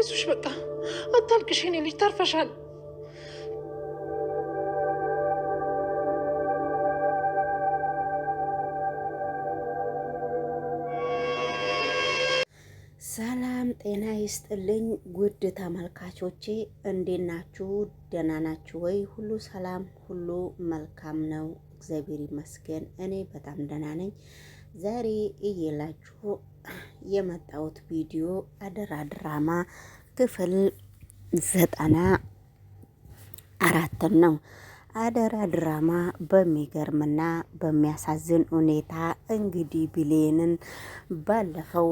አይዞሽ በቃ አታልቅሽ የኔ ልጅ ታርፈሻል። ሰላም ጤና ይስጥልኝ ውድ ተመልካቾቼ፣ እንዴት ናችሁ? ደህና ናችሁ ወይ? ሁሉ ሰላም፣ ሁሉ መልካም ነው፣ እግዚአብሔር ይመስገን። እኔ በጣም ደህና ነኝ። ዛሬ እየላችሁ የመጣሁት ቪዲዮ አደራ ድራማ ክፍል 94 ነው። አደራ ድራማ በሚገርምና በሚያሳዝን ሁኔታ እንግዲህ ብሌንን ባለፈው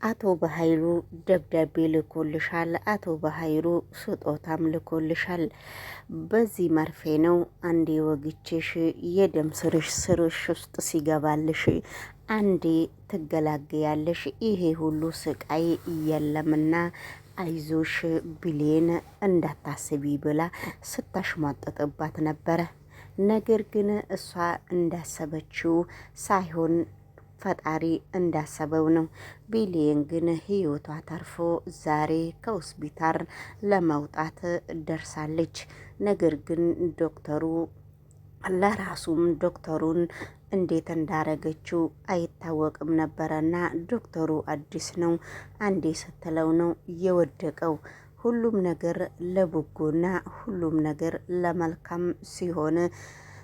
አቶ በኃይሉ ደብዳቤ ልኮልሻል፣ አቶ በኃይሉ ስጦታም ልኮልሻል። በዚህ መርፌ ነው አንዴ ወግቼሽ የደም ስርሽ ውስጥ ሲገባልሽ አንዴ ትገላገያለሽ። ይሄ ሁሉ ስቃይ የለምና አይዞሽ ብሌን እንዳታስቢ ብላ ስታሽሟጠጥባት ነበረ። ነገር ግን እሷ እንዳሰበችው ሳይሆን ፈጣሪ እንዳሰበው ነው። ብሌን ግን ህይወቷ ተርፎ ዛሬ ከሆስፒታል ለመውጣት ደርሳለች። ነገር ግን ዶክተሩ ለራሱም ዶክተሩን እንዴት እንዳረገችው አይታወቅም ነበረና ዶክተሩ አዲስ ነው። አንዴ ስትለው ነው የወደቀው። ሁሉም ነገር ለበጎና ሁሉም ነገር ለመልካም ሲሆን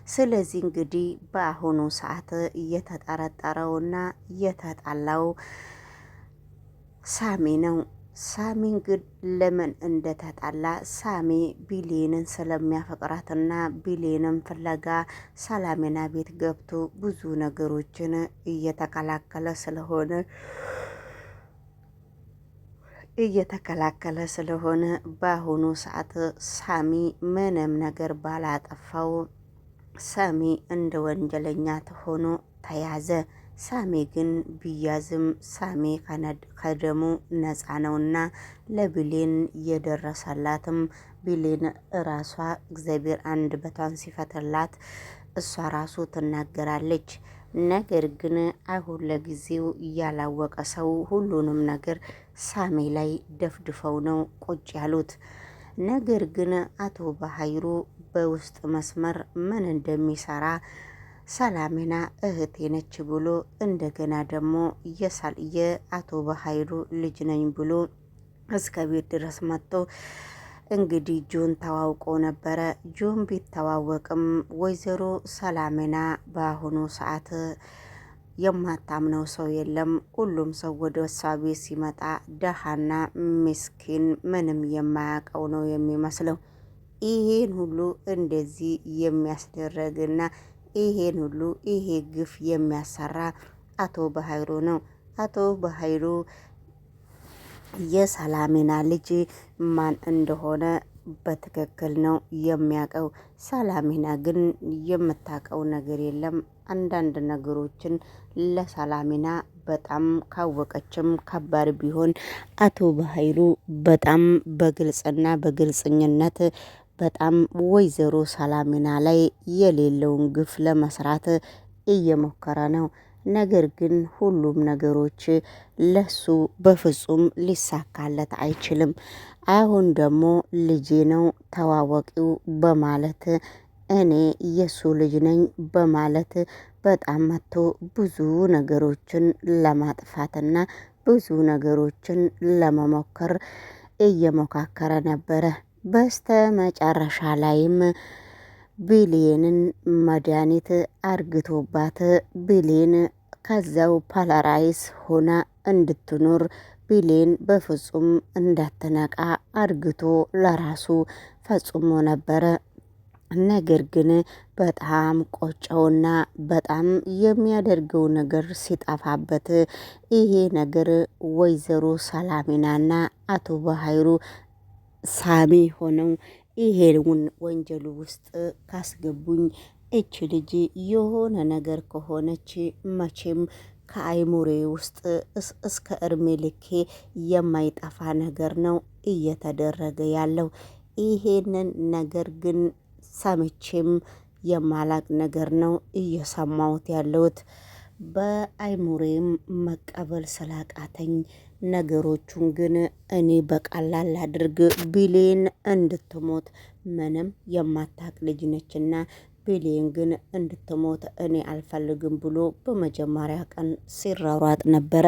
ስለዚህ እንግዲህ በአሁኑ ሰዓት እየተጠረጠረውና እየተጣላው ሳሚ ነው። ሳሚ እንግዲህ ለምን እንደተጣላ ሳሚ ብሌንን ስለሚያፈቅራትና ብሌንን ፍለጋ ሰላሜና ቤት ገብቶ ብዙ ነገሮችን እየተከላከለ ስለሆነ በአሁኑ ሰዓት ሳሚ ምንም ነገር ባላጠፋው ሳሚ እንደ ወንጀለኛ ሆኖ ተያዘ። ሳሚ ግን ቢያዝም ሳሚ ከደሙ ነፃ ነውና ለብሌን የደረሰላትም ብሌን ራሷ እግዚአብሔር አንደበቷን ሲፈትላት እሷ ራሱ ትናገራለች። ነገር ግን አሁን ለጊዜው ያላወቀ ሰው ሁሉንም ነገር ሳሚ ላይ ደፍድፈው ነው ቁጭ ያሉት። ነገር ግን አቶ በኃይሉ በውስጥ መስመር ምን እንደሚሰራ ሰላሜና እህቴ ነች ብሎ እንደገና ደግሞ የአቶ በኃይሉ ልጅ ነኝ ብሎ እስከ ቤት ድረስ መጥቶ እንግዲህ ጆን ተዋውቆ ነበረ። ጆን ቢተዋወቅም ወይዘሮ ሰላሜና በአሁኑ ሰዓት የማታምነው ሰው የለም። ሁሉም ሰው ወደ እሷ ቤት ሲመጣ ደሃና ምስኪን ምንም የማያውቀው ነው የሚመስለው። ይሄን ሁሉ እንደዚህ የሚያስደረግና ይሄን ሁሉ ይሄ ግፍ የሚያሰራ አቶ በኃይሉ ነው። አቶ በኃይሉ የሰላሜና ልጅ ማን እንደሆነ በትክክል ነው የሚያውቀው። ሰላሜና ግን የምታውቀው ነገር የለም። አንዳንድ ነገሮችን ለሰላሜና በጣም ካወቀችም ከባድ ቢሆን አቶ በኃይሉ በጣም በግልጽና በግልጽኝነት በጣም ወይዘሮ ሰላሜና ላይ የሌለውን ግፍ ለመስራት እየሞከረ ነው። ነገር ግን ሁሉም ነገሮች ለሱ በፍጹም ሊሳካለት አይችልም። አሁን ደግሞ ልጄ ነው ተዋወቂው በማለት እኔ የሱ ልጅ ነኝ በማለት በጣም መጥቶ ብዙ ነገሮችን ለማጥፋትና ብዙ ነገሮችን ለመሞከር እየሞካከረ ነበረ። በስተ መጨረሻ ላይም ብሌንን መድኃኒት አርግቶባት ብሌን ከዛው ፓላራይስ ሆና እንድትኖር ብሌን በፍጹም እንዳትነቃ አርግቶ ለራሱ ፈጽሞ ነበረ። ነገር ግን በጣም ቆጨውና በጣም የሚያደርገው ነገር ሲጠፋበት ይሄ ነገር ወይዘሮ ሰላሜናና አቶ በኃይሉ ሳሚ ሆነው ይሄውን ወንጀሉ ውስጥ ካስገቡኝ እች ልጅ የሆነ ነገር ከሆነች መቼም ከአይሙሬ ውስጥ እስከ እድሜ ልኬ የማይጠፋ ነገር ነው እየተደረገ ያለው። ይሄንን ነገር ግን ሰምቼም የማላቅ ነገር ነው እየሰማሁት ያለሁት። በአይሙሬም መቀበል ስላቃተኝ ነገሮቹን ግን እኔ በቀላል አድርግ ብሌን እንድትሞት ምንም የማታቅ ልጅ ነችና ብሌን ግን እንድትሞት እኔ አልፈልግም ብሎ በመጀመሪያ ቀን ሲሯሯጥ ነበረ።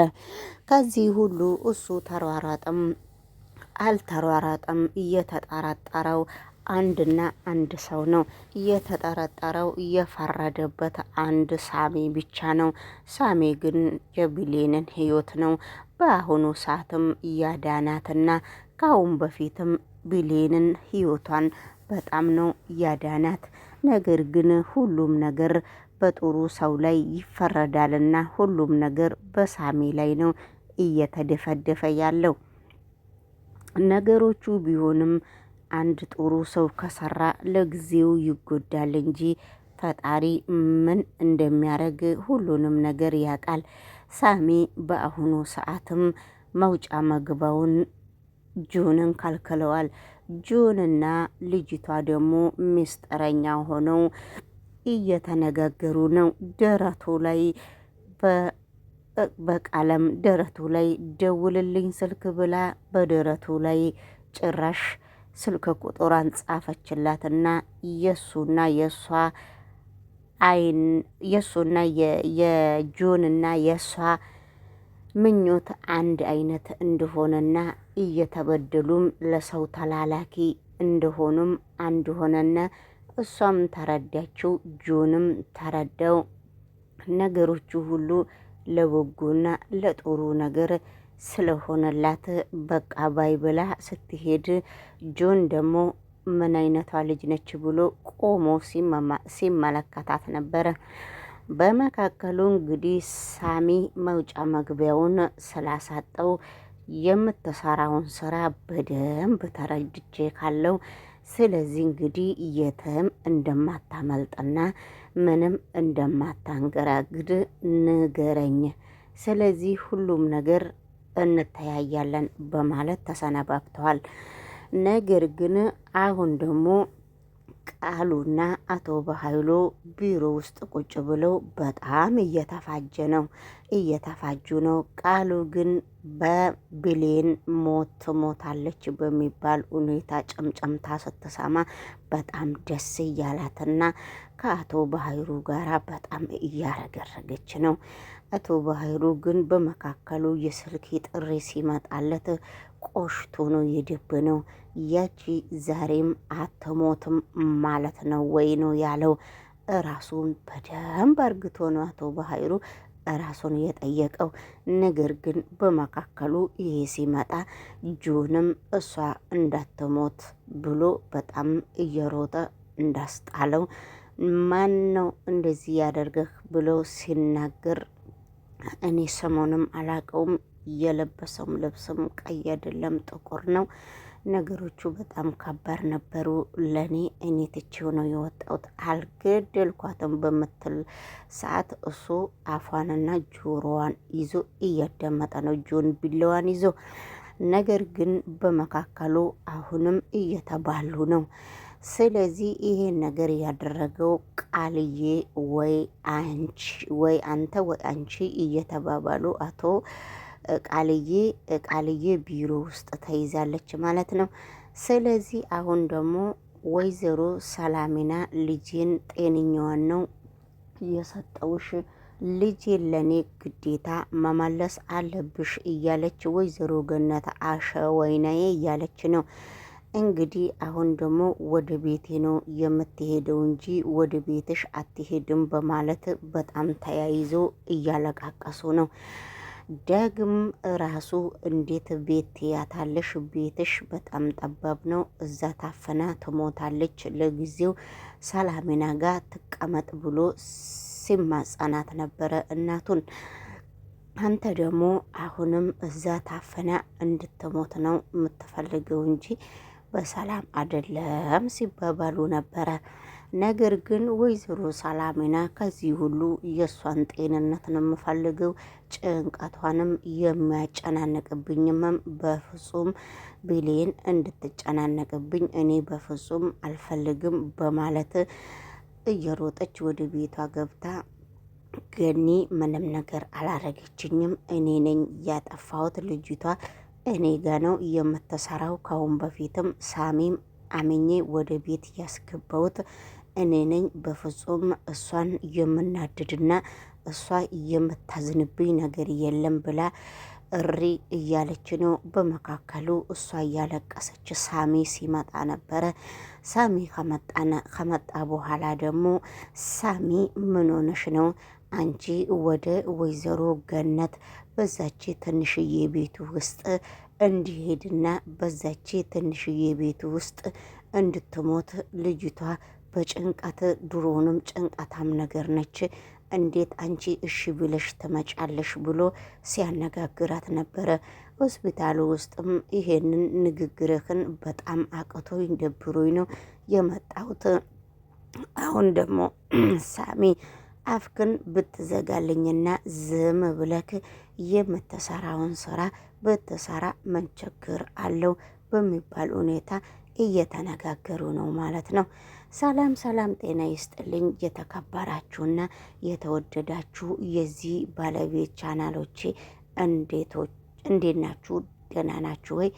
ከዚህ ሁሉ እሱ ተሯሯጠም አልተሯሯጠም እየተጠራጠረው አንድና አንድ ሰው ነው። እየተጠረጠረው እየፈረደበት አንድ ሳሚ ብቻ ነው። ሳሚ ግን የብሌንን ህይወት ነው በአሁኑ ሰዓትም እያዳናትና ከአሁን በፊትም ብሌንን ህይወቷን በጣም ነው ያዳናት። ነገር ግን ሁሉም ነገር በጥሩ ሰው ላይ ይፈረዳልና ሁሉም ነገር በሳሚ ላይ ነው እየተደፈደፈ ያለው። ነገሮቹ ቢሆንም አንድ ጥሩ ሰው ከሰራ ለጊዜው ይጎዳል እንጂ ፈጣሪ ምን እንደሚያደርግ ሁሉንም ነገር ያውቃል። ሳሚ በአሁኑ ሰዓትም መውጫ መግባውን ጆንን ከልክለዋል። ጆንና ልጅቷ ደግሞ ምስጢረኛ ሆነው እየተነጋገሩ ነው። ደረቱ ላይ በቃለም ደረቱ ላይ ደውልልኝ ስልክ ብላ በደረቱ ላይ ጭራሽ ስልክ ቁጥሯን ጻፈችላትና የሱና የሷ አይን የሱና የጆንና የሷ ምኞት አንድ አይነት እንደሆነና እየተበደሉም ለሰው ተላላኪ እንደሆኑም አንድ ሆነና እሷም ተረዳችው፣ ጆንም ተረዳው። ነገሮቹ ሁሉ ለበጎና ለጥሩ ነገር ስለሆነላት በቃ ባይ ብላ ስትሄድ ጆን ደግሞ ምን አይነቷ ልጅ ነች ብሎ ቆሞ ሲመለከታት ነበረ። በመካከሉ እንግዲህ ሳሚ መውጫ መግቢያውን ስላሳጠው የምትሰራውን ስራ በደንብ ተረድቼ ካለው ስለዚህ እንግዲህ የትም እንደማታመልጥና ምንም እንደማታንገራግድ ንገረኝ። ስለዚህ ሁሉም ነገር እንተያያለን በማለት ተሰነባብተዋል። ነገር ግን አሁን ደግሞ ቃሉና አቶ በኃይሉ ቢሮ ውስጥ ቁጭ ብለው በጣም እየተፋጁ ነው። ቃሉ ግን በብሌን ሞት ትሞታለች በሚባል ሁኔታ ጨምጨምታ ስትሰማ በጣም ደስ እያላትና ከአቶ በኃይሉ ጋር በጣም እያረገረገች ነው። አቶ በኃይሉ ግን በመካከሉ የስልክ ጥሪ ሲመጣለት ቆሽቶ ነው የደበነው። ያቺ ዛሬም አትሞትም ማለት ነው ወይ ነው ያለው። ራሱን በደንብ አርግቶ ነው አቶ በኃይሉ ራሱን የጠየቀው። ነገር ግን በመካከሉ ይሄ ሲመጣ ጆንም እሷ እንዳትሞት ብሎ በጣም እየሮጠ እንዳስጣለው ማን ነው እንደዚህ ያደርገህ ብሎ ሲናገር እኔ ስሙንም አላቀውም፣ የለበሰውም ልብስም ቀይ አይደለም ጥቁር ነው። ነገሮቹ በጣም ከባድ ነበሩ ለኔ። እኔ ትቼው ነው የወጣሁት፣ አልገደልኳትም በምትል ሰዓት እሱ አፏንና ጆሮዋን ይዞ እያዳመጠ ነው፣ ጆን ቢላዋን ይዞ። ነገር ግን በመካከሉ አሁንም እየተባሉ ነው። ስለዚህ ይሄን ነገር ያደረገው ቃልዬ ወይ አንቺ ወይ አንተ ወይ አንቺ እየተባባሉ አቶ ቃልዬ ቢሮ ውስጥ ተይዛለች ማለት ነው። ስለዚህ አሁን ደግሞ ወይዘሮ ሰላሚና ልጄን ጤንኛዋን ነው የሰጠውሽ፣ ልጄን ለኔ ግዴታ መመለስ አለብሽ እያለች ወይዘሮ ገነት አሸወይናዬ እያለች ነው። እንግዲህ አሁን ደግሞ ወደ ቤቴ ነው የምትሄደው እንጂ ወደ ቤትሽ አትሄድም በማለት በጣም ተያይዞ እያለቃቀሱ ነው። ዳግም ራሱ እንዴት ቤት ትያታለሽ? ቤትሽ በጣም ጠባብ ነው፣ እዛ ታፈና ትሞታለች፣ ለጊዜው ሰላሚና ጋር ትቀመጥ ብሎ ሲማጸናት ነበረ እናቱን። አንተ ደግሞ አሁንም እዛ ታፈና እንድትሞት ነው የምትፈልገው እንጂ በሰላም አይደለም ሲባባሉ ነበረ። ነገር ግን ወይዘሮ ሰላሚና ከዚህ ሁሉ የእሷን ጤንነት ነው የምፈልገው፣ ጭንቀቷንም የሚያጨናንቅብኝም በፍጹም ብሌን እንድትጨናነቅብኝ እኔ በፍጹም አልፈልግም በማለት እየሮጠች ወደ ቤቷ ገብታ ገኒ ምንም ነገር አላረገችኝም፣ እኔ ነኝ ያጠፋሁት። ልጅቷ እኔ ጋ ነው የምትሰራው። ካሁን በፊትም ሳሚም አምኜ ወደ ቤት ያስገባሁት እኔ ነኝ። በፍጹም እሷን የምናድድና እሷ የምታዝንብኝ ነገር የለም ብላ እሪ እያለች ነው። በመካከሉ እሷ እያለቀሰች ሳሚ ሲመጣ ነበረ። ሳሚ ከመጣ በኋላ ደግሞ ሳሚ ምን ሆነሽ ነው አንቺ ወደ ወይዘሮ ገነት በዛች ትንሽዬ ቤቱ ውስጥ እንዲሄድና በዛች ትንሽዬ ቤቱ ውስጥ እንድትሞት ልጅቷ በጭንቀት ድሮንም ጭንቀታም ነገር ነች። እንዴት አንቺ እሺ ብለሽ ትመጫለሽ ብሎ ሲያነጋግራት ነበረ። ሆስፒታሉ ውስጥም ይሄንን ንግግርህን በጣም አቅቶኝ ደብሮኝ ነው የመጣሁት። አሁን ደግሞ ሳሚ አፍክን ብትዘጋልኝና ዝም ብለክ የምትሰራውን ስራ ብትሰራ ምን ችግር አለው በሚባል ሁኔታ እየተነጋገሩ ነው ማለት ነው። ሰላም ሰላም፣ ጤና ይስጥልኝ የተከበራችሁና የተወደዳችሁ የዚህ ባለቤት ቻናሎቼ እንዴት ናችሁ? ደህና ናችሁ ወይ?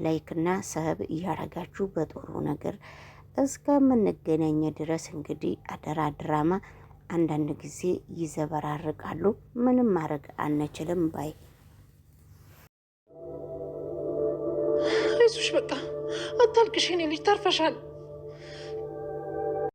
ላይክና ሰብ እያረጋችሁ በጥሩ ነገር እስከምንገናኝ ድረስ እንግዲህ አደራ ድራማ አንዳንድ ጊዜ ይዘበራርቃሉ። ምንም ማድረግ አንችልም ባይ። አይዞሽ በቃ አታልቅሽ የኔ ልጅ ታርፈሻል።